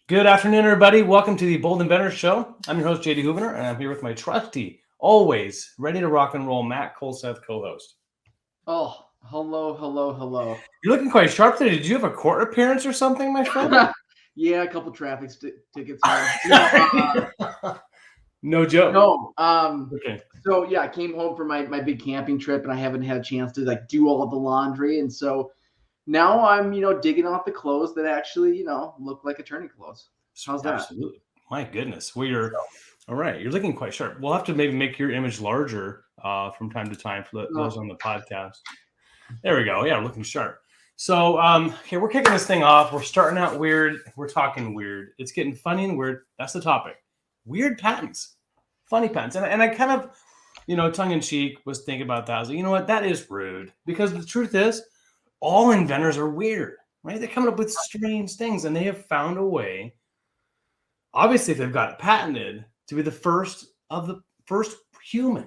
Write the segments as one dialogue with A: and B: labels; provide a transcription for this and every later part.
A: Good afternoon, everybody. Welcome to the Bold Inventor Show. I'm your host, JD Hoovener, and I'm here with my trusty, always ready to rock and roll, Matt Colseth, co-host.
B: Oh, hello.
A: You're looking quite sharp today. Did you have a court appearance or something, my friend?
B: Yeah, a couple traffic tickets here.
A: No joke.
B: No.
A: Okay.
B: So yeah, I came home from my big camping trip, and I haven't had a chance to do all of the laundry, and so now I'm digging off the clothes that actually look like attorney clothes. How's that?
A: Absolutely. My goodness. Well, you're all right. You're looking quite sharp. We'll have to maybe make your image larger from time to time for those on the podcast. There we go. Yeah, looking sharp. So, okay, we're kicking this thing off. We're starting out weird. We're talking weird. It's getting funny and weird. That's the topic. Weird patents, funny patents. And I kind of, tongue in cheek was thinking about that. I was like, you know what? That is rude, because the truth is all inventors are weird, right? They're coming up with strange things, and they have found a way, obviously, if they've got it patented, to be the first human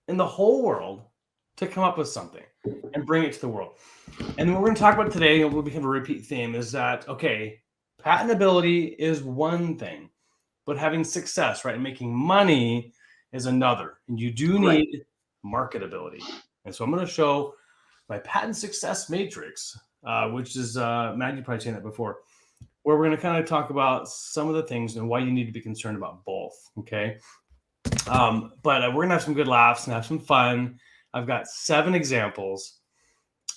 A: in the whole world to come up with something and bring it to the world. And what we're going to talk about today, and will become a repeat theme, is that, okay, patentability is one thing, but having success, right, and making money is another. And you do need marketability. And so I'm going to show my patent success matrix, which is, Matt, you've probably seen that before, where we're going to kind of talk about some of the things and why you need to be concerned about both, okay? But we're going to have some good laughs and have some fun. I've got 7 examples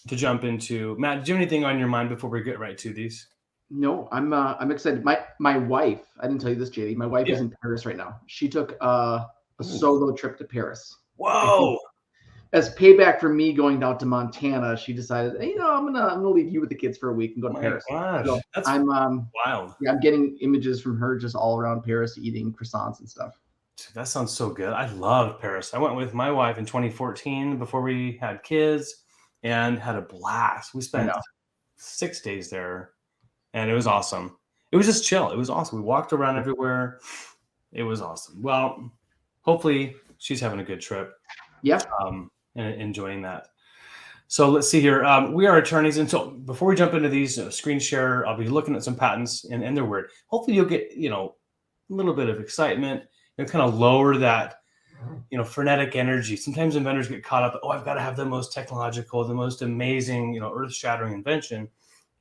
A: to jump into. Matt, did you have anything on your mind before we get right to these?
B: No, I'm excited. My wife, I didn't tell you this, JD. My wife is in Paris right now. She took a solo trip to Paris.
A: Whoa!
B: As payback for me going down to Montana, she decided, hey, I'm gonna leave you with the kids for a week and go to Paris.
A: Gosh,
B: so
A: that's wild.
B: Yeah, I'm getting images from her just all around Paris eating croissants and stuff.
A: That sounds so good. I love Paris. I went with my wife in 2014 before we had kids and had a blast. We spent 6 days there, and it was awesome. It was just chill. It was awesome. We walked around everywhere. It was awesome. Well, hopefully she's having a good trip.
B: Yeah.
A: And enjoying that. So let's see here. We are attorneys. And so before we jump into these, screen share, I'll be looking at some patents and their word. Hopefully you'll get, a little bit of excitement. Kind of lower that, frenetic energy. Sometimes inventors get caught up. Oh, I've got to have the most technological, the most amazing, earth-shattering invention.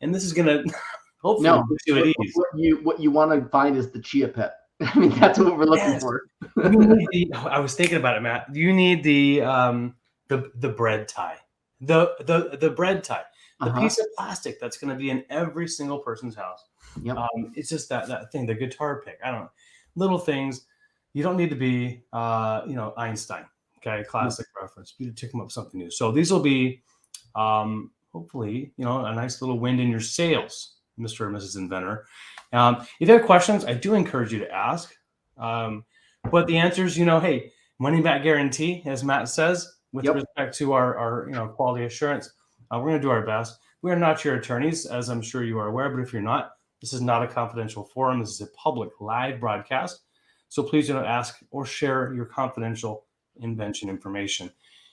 A: And this is going to hopefully put you at ease.
B: What you want to find is the chia pet. I mean, that's what we're looking for.
A: I was thinking about it, Matt. You need the bread tie, the bread tie, the piece of plastic that's going to be in every single person's house.
B: Yep.
A: It's just that thing, the guitar pick. I don't know, little things. You don't need to be, Einstein. Okay, classic reference. You need to come up with something new. So these will be, hopefully, a nice little wind in your sails, Mr. and Mrs. Inventor. If you have questions, I do encourage you to ask. But the answer is, hey, money back guarantee, as Matt says, with respect to our quality assurance. We're going to do our best. We are not your attorneys, as I'm sure you are aware, but if you're not, this is not a confidential forum. This is a public live broadcast. So please do not ask or share your confidential invention information.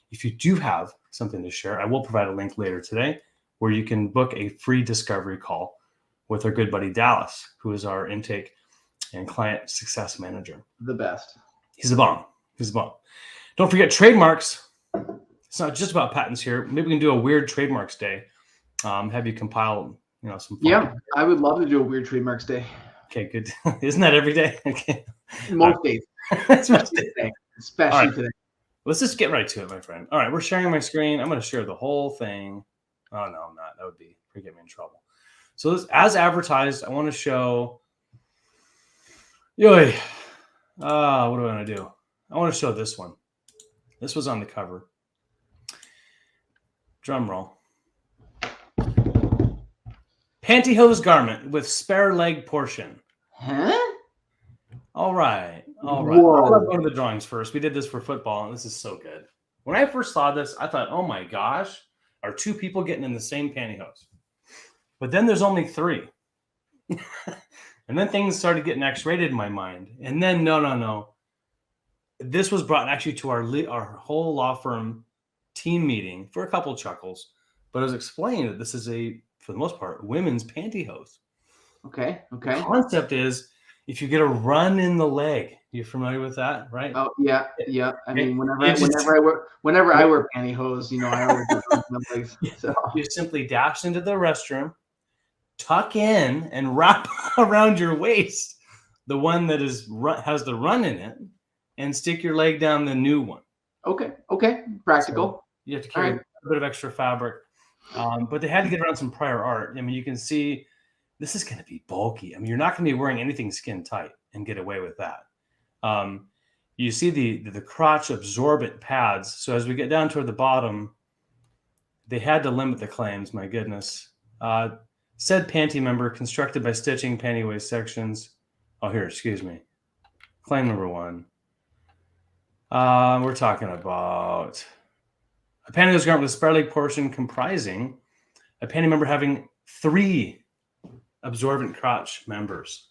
A: If you do have something to share, I will provide a link later today where you can book a free discovery call with our good buddy Dallas, who is our intake and client success manager.
B: The best.
A: He's the bomb. Don't forget trademarks. It's not just about patents here. Maybe we can do a weird trademarks day. Have you compile, some fun.
B: Yeah, I would love to do a weird trademarks day.
A: Okay, good. Isn't that every day? Okay.
B: Most days. Especially today.
A: Let's just get right to it, my friend. All right, we're sharing my screen. I'm going to share the whole thing. Oh, no, I'm not. That would get me in trouble. So this, as advertised, I want to show. What do I want to do? I want to show this one. This was on the cover. Drum roll. Pantyhose garment with spare leg portion.
B: Huh?
A: All right.
B: Whoa.
A: Let's go to the drawings first. We did this for football, and this is so good. When I first saw this, I thought, oh my gosh, are 2 people getting in the same pantyhose? But then there's only 3. And then things started getting X-rated in my mind. And then, no. This was brought actually to our whole law firm team meeting for a couple chuckles. But it was explained that this is for the most part, women's pantyhose.
B: Okay.
A: Concept is if you get a run in the leg, you familiar with that, right?
B: Oh yeah. I
A: Okay.
B: mean,
A: You just
B: whenever I wear pantyhose, I always get those on my legs. So
A: you simply dash into the restroom, tuck in, and wrap around your waist the one that has the run in it, and stick your leg down the new one.
B: okay,
A: So
B: practical.
A: you have to
B: All
A: carry
B: right.
A: a bit of extra fabric, but they had to get around some prior art. I mean, you can see this is going to be bulky. I mean, you're not going to be wearing anything skin tight and get away with that. You see the crotch absorbent pads. So as we get down toward the bottom, they had to limit the claims. My goodness. Said panty member constructed by stitching panty waist sections. Oh, here, excuse me. Claim number 1. We're talking about a pantyhose garment with a spare leg portion comprising a panty member having 3 absorbent crotch members.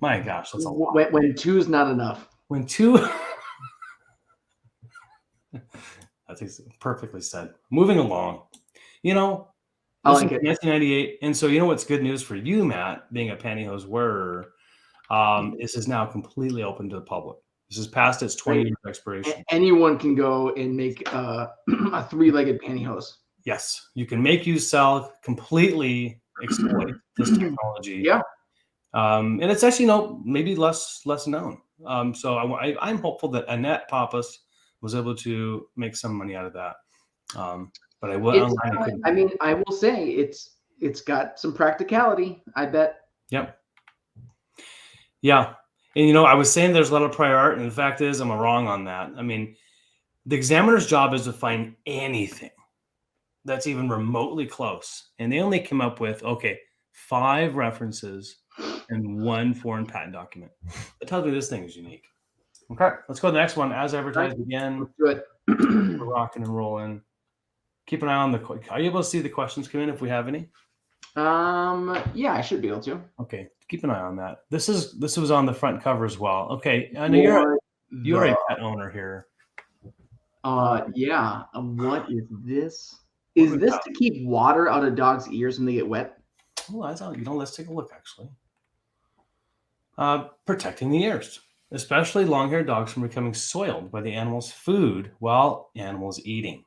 A: My gosh, that's a lot.
B: When two's not enough.
A: When 2, that's perfectly said. Moving along,
B: I
A: this is
B: like it.
A: 1998, and so what's good news for you, Matt, being a pantyhose wearer, this is now completely open to the public. This is past its 20-year expiration.
B: Anyone can go and make a 3-legged pantyhose.
A: Yes, you can make, use, sell, completely exploit this technology.
B: Yeah.
A: And it's actually maybe less known. So I'm hopeful that Annette Pappas was able to make some money out of that. But I
B: will say it's got some practicality, I bet.
A: Yep. Yeah. And I was saying there's a lot of prior art, and the fact is I'm wrong on that. I mean, the examiner's job is to find anything that's even remotely close. And they only came up with 5 references and 1 foreign patent document. That tells me this thing is unique. Okay, let's go to the next one. As advertised again.
B: Let's do it.
A: We're rocking and rolling. Keep an eye on are you able to see the questions come in if we have any?
B: Yeah, I should be able to.
A: Okay, keep an eye on that. This was on the front cover as well. Okay, I know you're a pet owner here.
B: Yeah. What is this? Is this to keep water out of dogs' ears when they get wet?
A: Well, let's take a look, actually. Protecting the ears, especially long-haired dogs from becoming soiled by the animal's food while animals eating.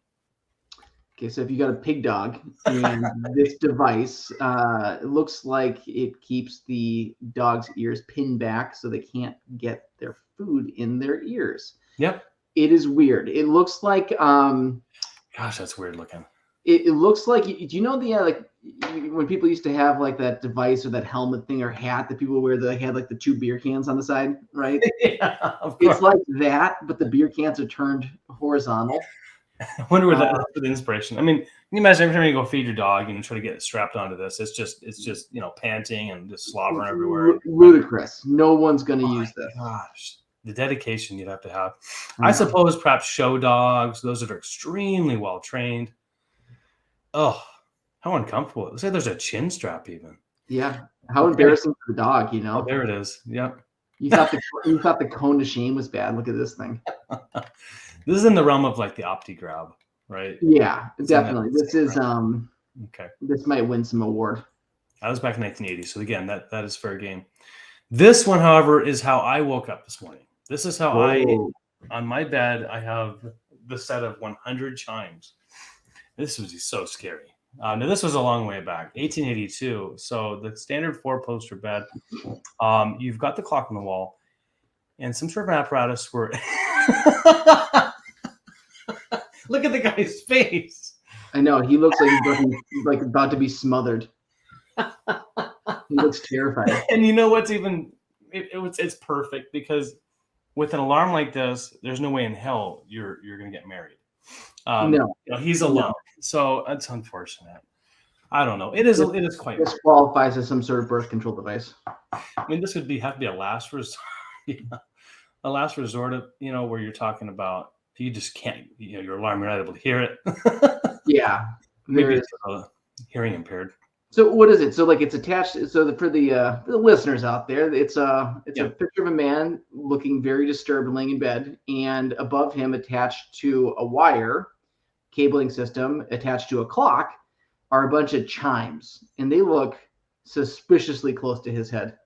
B: Okay, so if you got a pig dog and this device, it looks like it keeps the dog's ears pinned back so they can't get their food in their ears.
A: Yep.
B: It is weird. It looks like
A: gosh, that's weird looking.
B: It looks like, do you know the when people used to have like that device or that helmet thing or hat that people wear, that had like the 2 beer cans on the side, right?
A: Yeah, of course.
B: It's like that, but the beer cans are turned horizontal.
A: I wonder where that's for the inspiration. I mean, can you imagine every time you go feed your dog and you try to get it strapped onto this, it's just panting and just slobbering everywhere.
B: Ludicrous. No one's going to use this.
A: Gosh, the dedication you'd have to have. I suppose perhaps show dogs, those that are extremely well trained. Oh, how uncomfortable. It looks like there's a chin strap even.
B: Yeah. How embarrassing for the dog,
A: Oh, there it is. Yep.
B: You thought the cone to shame was bad. Look at this thing.
A: This is in the realm of like the OptiGrab, right?
B: Yeah, definitely. This is
A: okay.
B: This might win some award.
A: That was back in 1980. So again, that is fair game. This one, however, is how I woke up this morning. This is how on my bed, I have the set of 100 chimes. This was so scary. Now, this was a long way back, 1882. So the standard 4-poster bed, you've got the clock on the wall and some sort of apparatus where... Look at the guy's face.
B: I know. He looks like he's about to be smothered. He looks terrified.
A: And you know what's even... It's perfect because with an alarm like this, there's no way in hell you're going to get married.
B: No,
A: he's alone, so that's unfortunate. I don't know. It is quite.
B: This qualifies as some sort of birth control device.
A: I mean, this would have to be a last resort. A last resort of where you're talking about you just can't. Your alarm, you're not able to hear it.
B: Yeah,
A: maybe it's hearing impaired.
B: So what is it? So like it's attached. So for the listeners out there, it's a picture of a man looking very disturbed, laying in bed, and above him, attached to a wire cabling system attached to a clock, are a bunch of chimes, and they look suspiciously close to his head.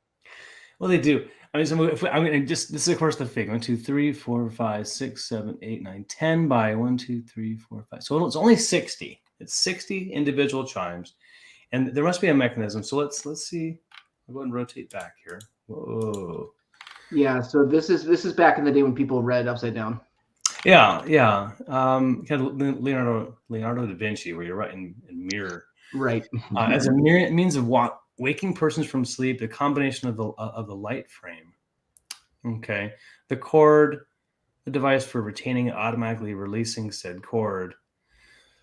A: Well, they do. I mean, so this is of course the fig. 1, 2, 3, 4, 5, 6, 7, 8, 9, 10 by 1, 2, 3, 4, 5. So it's only 60. It's 60 individual chimes, and there must be a mechanism. So let's see. I'll go ahead and rotate back here. Whoa.
B: Yeah. So this is back in the day when people read upside down.
A: Yeah. Kind of Leonardo da Vinci, where you're writing in mirror.
B: Right.
A: As a means of waking persons from sleep, the combination of the light frame. Okay, the cord, the device for retaining and automatically releasing said cord.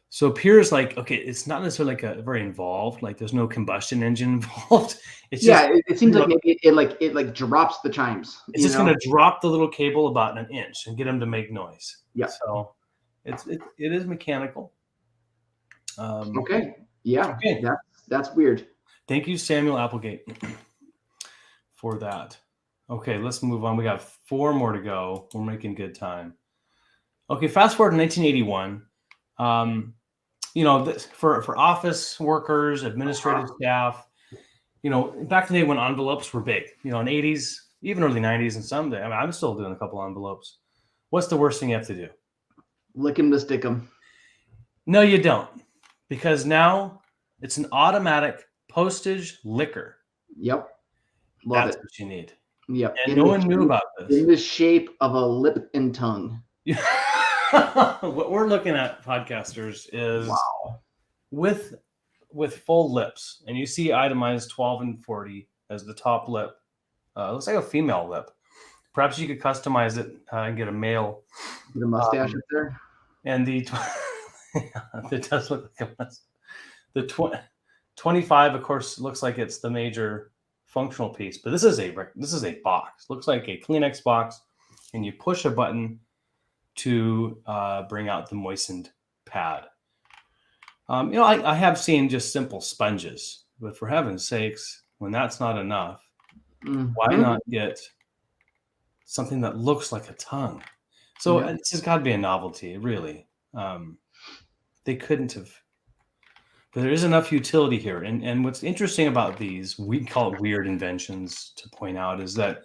A: So it appears like, okay, it's not necessarily like a very involved, like there's no combustion engine involved. It's
B: Yeah,
A: just,
B: it seems like maybe it drops the chimes.
A: it's just going to drop the little cable about an inch and get them to make noise.
B: Yeah.
A: So it is mechanical.
B: Okay. Yeah.
A: Okay.
B: That's weird.
A: Thank you, Samuel Applegate, for that. Okay, let's move on. We got 4 more to go. We're making good time. Okay, fast forward to 1981. For office workers, administrative staff, back in the day when envelopes were big, in 80s, even early 90s, and some day, I'm still doing a couple envelopes. What's the worst thing you have to do?
B: Lick him to stick him.
A: No, you don't, because now it's an automatic postage licker.
B: Yep.
A: That's what you need.
B: Yep.
A: And no one knew about this.
B: In the shape of a lip and tongue.
A: What we're looking at, podcasters, is with full lips, and you see itemized 12 and 40 as the top lip. Looks like a female lip. Perhaps you could customize it and get a male.
B: Get a mustache up there.
A: And it does look like a mustache. The 25, of course, looks like it's the major functional piece, but this is a box. Looks like a Kleenex box, and you push a button to bring out the moistened pad. I have seen just simple sponges, but for heaven's sakes, when that's not enough, why not get something that looks like a tongue? So this has got to be a novelty, really. They couldn't have. But there is enough utility here. And what's interesting about these, we call it weird inventions, to point out, is that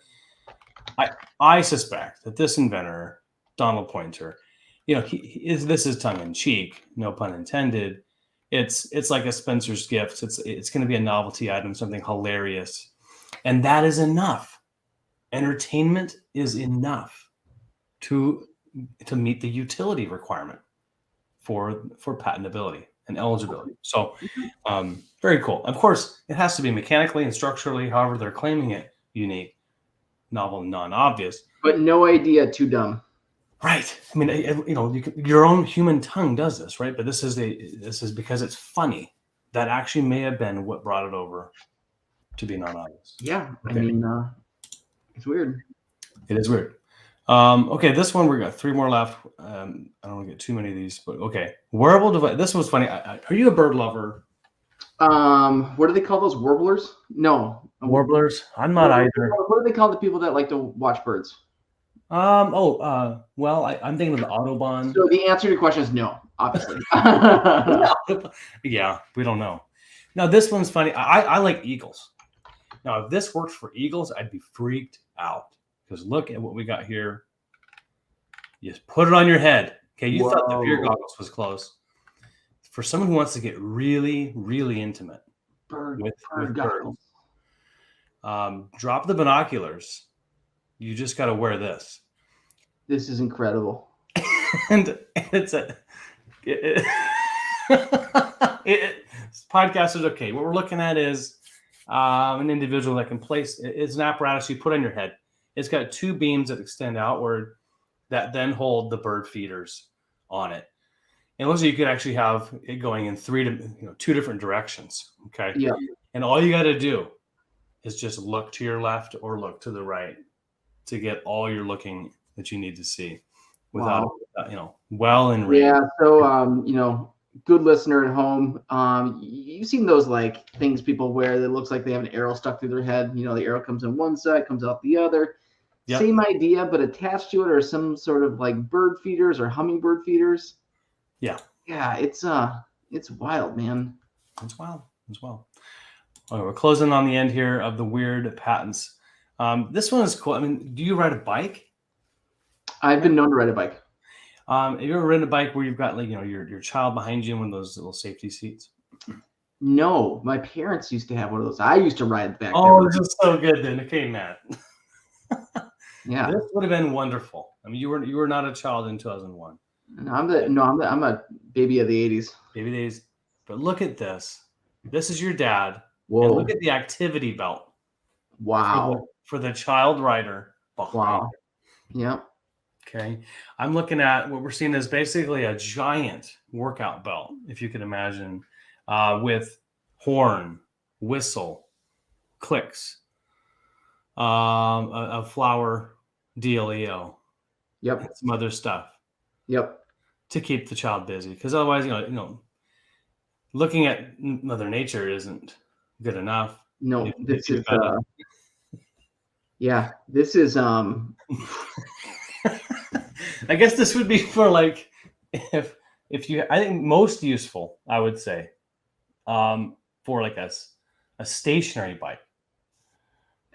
A: I suspect that this inventor, Donald Pointer, this is tongue in cheek, no pun intended. It's like a Spencer's gift. It's going to be a novelty item, something hilarious, and that is enough. Entertainment is enough to meet the utility requirement for patentability and eligibility. So very cool. Of course, it has to be mechanically and structurally, however they're claiming it, unique, novel, and non-obvious.
B: But no idea too dumb.
A: Right. I mean, your own human tongue does this, right? But this is because it's funny. That actually may have been what brought it over to be non-obvious.
B: Yeah. Okay. I mean, it's weird.
A: It is weird. Okay, this one, we got 3 more left. I don't want to get too many of these, but okay. Wearable device. This was funny. Are you a bird lover?
B: What do they call those? Warblers? No.
A: Warblers? I'm not either.
B: What do they call the people that like to watch birds?
A: Well, I'm thinking of the Autobahn.
B: So the answer to your question is no, obviously.
A: Yeah, we don't know. Now, this one's funny. I like eagles. Now, if this works for eagles, I'd be freaked out. Because look at what we got here. You just put it on your head. Okay, you thought the beer goggles was close. For someone who wants to get really, really intimate with birds, drop the binoculars. You just got to wear this.
B: This is incredible.
A: And it's podcasters. Okay, what we're looking at is an individual that can place. It's an apparatus you put on your head. It's got 2 beams that extend outward that then hold the bird feeders on it. And also, you could actually have it going in 2 different directions. Okay.
B: Yeah.
A: And all you got to do is just look to your left or look to the right to get all your looking that you need to see without, well in range.
B: Yeah. So, good listener at home, you've seen those like things people wear that looks like they have an arrow stuck through their head. The arrow comes in one side, comes out the other. Yep. Same idea, but attached to it are some sort of like bird feeders or hummingbird feeders. Yeah. Yeah, it's wild, man.
A: It's wild. Okay, we're closing on the end here of the weird patents. This one is cool. I mean, do you ride a bike?
B: I've been known to ride a bike.
A: Have you ever ridden a bike where you've got like your child behind you in one of those little safety seats?
B: No, my parents used to have one of those. I used to ride back
A: Oh,
B: there.
A: this is so good then. Okay, Matt.
B: Yeah.
A: This would have been wonderful. I mean, you were not a child in 2001.
B: No, I'm a baby of the 80s.
A: Baby days. But look at this. This is your dad.
B: Whoa.
A: And look at the activity belt.
B: Wow.
A: For the child rider behind.
B: Wow. Yeah.
A: Okay. I'm looking at what we're seeing is basically a giant workout belt, if you can imagine, with horn, whistle, clicks, a flower DLEO,
B: Yep.
A: and some other stuff.
B: Yep.
A: To keep the child busy, because otherwise, looking at Mother Nature isn't good enough.
B: No, this is yeah, this is
A: I guess this would be for like if you, I think most useful, I would say, for like a stationary bike.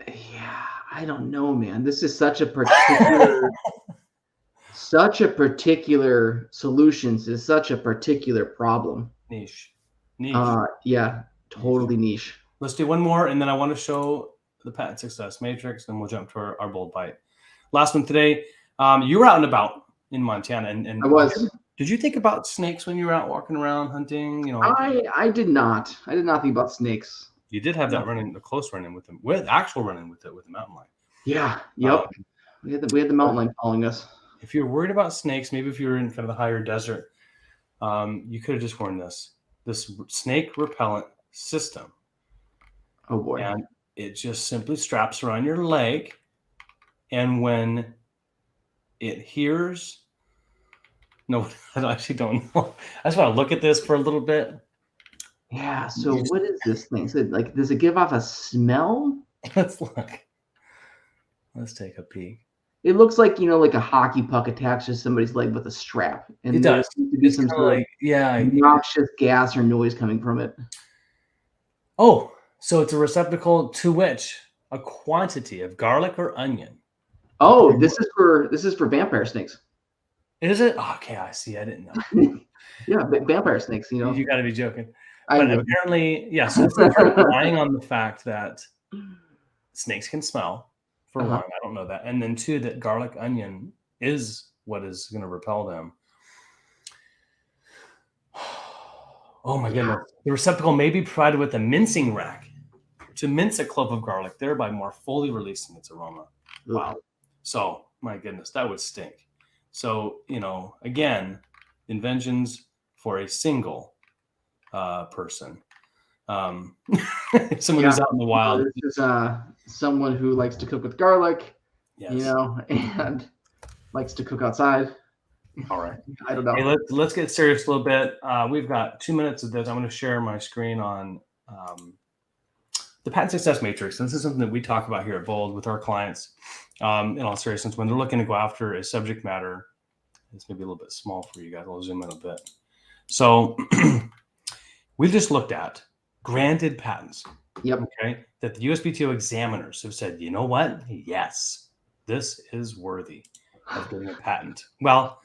B: yeah, I don't know, man. This is such a particular solutions is such a particular problem.
A: Niche.
B: Yeah, totally niche.
A: Let's do one more, and then I want to show the patent success matrix, and we'll jump to our bold bite. Last one today. You were out and about in Montana, and
B: I was.
A: Did you think about snakes when you were out walking around hunting?
B: I did not. I did not think about snakes.
A: You did have that a close run-in with them, with actual run-in with the mountain lion.
B: Yeah. Yep. We had the mountain lion following us.
A: If you're worried about snakes, maybe if you're in kind of the higher desert, you could have just worn this snake repellent system.
B: Oh boy.
A: And it just simply straps around your leg, and when it hears, no, I actually don't know. I just want to look at this for a little bit.
B: Yeah. So what is this thing? So like, does it give off a smell?
A: Let's look. Let's take a peek.
B: It looks like like a hockey puck attached to somebody's leg with a strap, and
A: it does.
B: Seems to be some sort of noxious gas or noise coming from it.
A: Oh, so it's a receptacle to which a quantity of garlic or onion.
B: Oh, this is for vampire snakes.
A: Is it? Okay, I see. I didn't know.
B: Yeah, vampire snakes.
A: You got to be joking. But apparently, yes. Yeah, so relying on the fact that snakes can smell. For one, I don't know that. And then two, that garlic onion is what is going to repel them. Oh my goodness. The receptacle may be provided with a mincing rack to mince a clove of garlic, thereby more fully releasing its aroma. Wow. So, my goodness, that would stink. So, again, inventions for a single person. Someone who's out in the wild.
B: This is someone who likes to cook with garlic,
A: yes.
B: And likes to cook outside.
A: All right.
B: I don't know.
A: Hey, let's get serious a little bit. We've got 2 minutes of this. I'm going to share my screen on the patent success matrix. And this is something that we talk about here at Bold with our clients. In all seriousness, when they're looking to go after a subject matter, it's maybe a little bit small for you guys. I'll zoom in a bit. So we've just looked at granted patents.
B: Yep.
A: Okay. That the USPTO examiners have said, you know what? Yes, this is worthy of getting a patent. Well,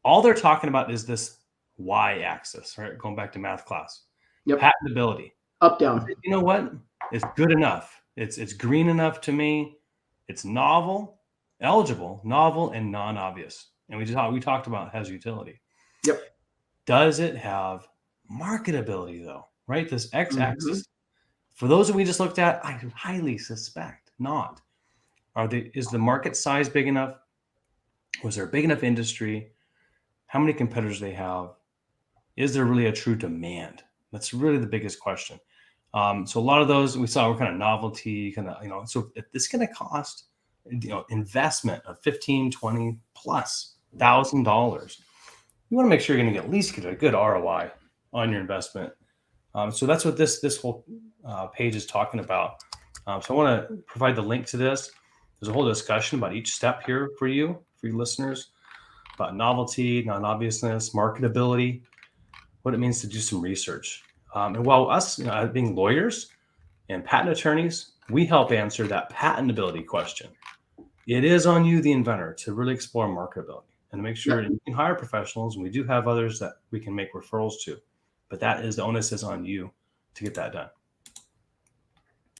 A: all they're talking about is this y-axis, right? Going back to math class.
B: Yep.
A: Patentability.
B: Up, down.
A: You know what? It's good enough. It's green enough to me. It's novel, eligible, novel, and non-obvious. And we talked about has utility.
B: Yep.
A: Does it have marketability though? Right? This x-axis. For those that we just looked at, I highly suspect not. Is the market size big enough? Was there a big enough industry? How many competitors they have? Is there really a true demand? That's really the biggest question. So a lot of those we saw were kind of novelty, so if this is going to cost, investment of $15,000, $20,000 plus $1,000, you want to make sure you're going to at least get a good ROI on your investment. So that's what this whole page is talking about. So I want to provide the link to this. There's a whole discussion about each step here for you listeners, about novelty, non-obviousness, marketability, what it means to do some research. And while us being lawyers, And patent attorneys, we help answer that patentability question. It is on you, the inventor, to really explore marketability and to make sure you can hire professionals. And we do have others that we can make referrals to, but the onus is on you to get that done.